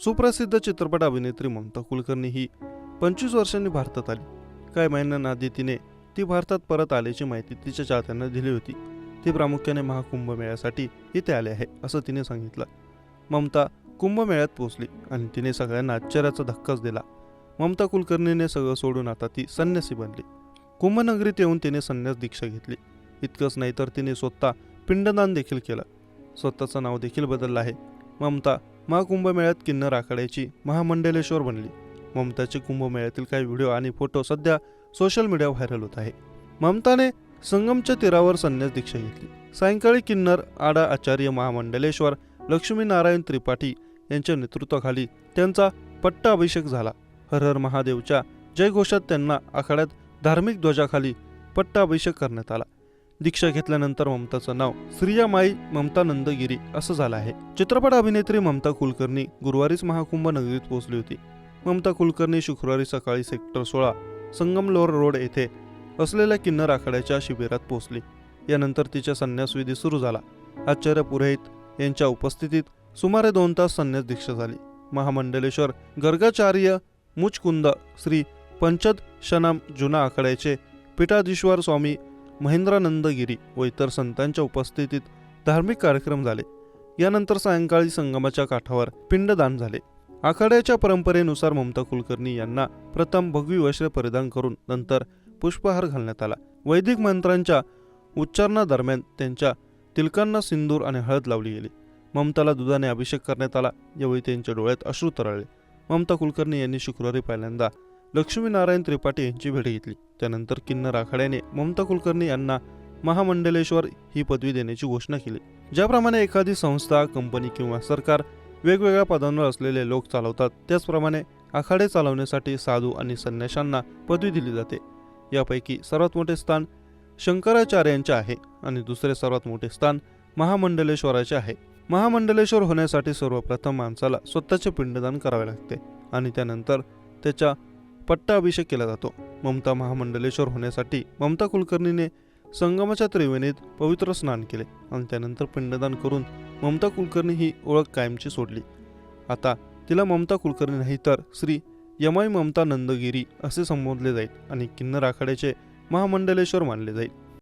सुप्रसिद्ध चित्रपट अभिनेत्री ममता कुलकर्णी ही 25 वर्षांनी भारतात आली. काही महिन्यांआधी ती भारतात परत आल्याची माहिती तिच्या चाहत्यांना दिली होती. ती प्रामुख्याने महाकुंभमेळ्यासाठी इथे आले आहे असं तिने सांगितलं. ममता कुंभमेळ्यात पोहोचली आणि तिने सगळ्यांना आश्चर्याचा धक्काच दिला. ममता कुलकर्णीने सगळं सोडून आता ती संन्यासी बनली. कुंभनगरीत येऊन तिने संन्यास दीक्षा घेतली. इतकंच नाही तर तिने स्वतः पिंडदान देखील केलं. स्वतःचं नाव देखील बदललं आहे. ममता महाकुंभमेळ्यात किन्नर आखाड्याची महामंडलेश्वर बनली. ममताचे कुंभमेळ्यातील काही व्हिडिओ आणि फोटो सध्या सोशल मीडिया व्हायरल होत आहे. ममताने संगमच्या तीरावर संन्यास दीक्षा घेतली. सायंकाळी किन्नर आडा आचार्य महामंडलेश्वर लक्ष्मीनारायण त्रिपाठी यांच्या नेतृत्वाखाली त्यांचा पट्टा अभिषेक झाला. हर हर महादेवच्या जयघोषात त्यांना आखाड्यात धार्मिक ध्वजाखाली पट्टा अभिषेक करण्यात आला. दीक्षा घेतल्यानंतर ममताचं नाव श्रियामाई ममता नंदगिरी असं झालं आहे. चित्रपट अभिनेत्री ममता कुलकर्णी गुरुवारीच महाकुंभ नगरीत पोहोचली होती. ममता कुलकर्णी शुक्रवारी सकाळी सेक्टर 16 संगमलोर रोड येथे असलेल्या किन्नर आखाड्याच्या शिबिरात पोहोचली. यानंतर तिचा संन्यास विधी सुरू झाला. आचार्य पुरोहित यांच्या उपस्थितीत सुमारे 2 तास संन्यास दीक्षा झाली. महामंडलेश्वर गर्गाचार्य मुचकुंद श्री पंचद शनाम जुना आखाड्याचे पीठाधीश्वर स्वामी महेंद्रानंदगिरी व इतर संतांच्या उपस्थितीत धार्मिक कार्यक्रम झाले. यानंतर सायंकाळी संगमाच्या काठावर पिंडदान झाले. आखाड्याच्या परंपरेनुसार ममता कुलकर्णी यांना प्रथम भगवी वस्त्रे परिधान करून नंतर पुष्पहार घालण्यात आला. वैदिक मंत्रांच्या उच्चारणादरम्यान त्यांच्या तिलकांना सिंदूर आणि हळद लावली गेली. ममताला दुधाने अभिषेक करण्यात आला. यावेळी त्यांच्या डोळ्यात अश्रू तरळले. ममता कुलकर्णी यांनी शुक्रवारी पहिल्यांदा लक्ष्मीनारायण त्रिपाठी यांची भेट घेतली. त्यानंतर किन्नर आखाड्याने ममता कुलकर्णी यांना महामंडलेश्वर ही पदवी देण्याची घोषणा केली. ज्याप्रमाणे एखादी संस्था, कंपनी किंवा सरकार वेगवेगळ्या पदांवर असलेले लोक चालवतात, त्याचप्रमाणे आखाडे चालवण्यासाठी साधू आणि संन्याशांना पदवी दिली जाते. यापैकी सर्वात मोठे स्थान शंकराचार्यांचे आहे आणि दुसरे सर्वात मोठे स्थान महामंडलेश्वराचे आहे. महामंडलेश्वर होण्यासाठी सर्वप्रथम माणसाला स्वतःचे पिंडदान करावे लागते आणि त्यानंतर त्याच्या पट्टा अभिषेक केला जातो. ममता महामंडलेश्वर होण्यासाठी ममता कुलकर्णीने संगमाच्या त्रिवेणीत पवित्र स्नान केले आणि त्यानंतर पिंडदान करून ममता कुलकर्णी ही ओळख कायमची सोडली. आता तिला ममता कुलकर्णी नाही तर श्री यमाई ममता नंदगिरी असे संबोधले जाईल आणि किन्नर आखाड्याचे महामंडलेश्वर मानले जाईल.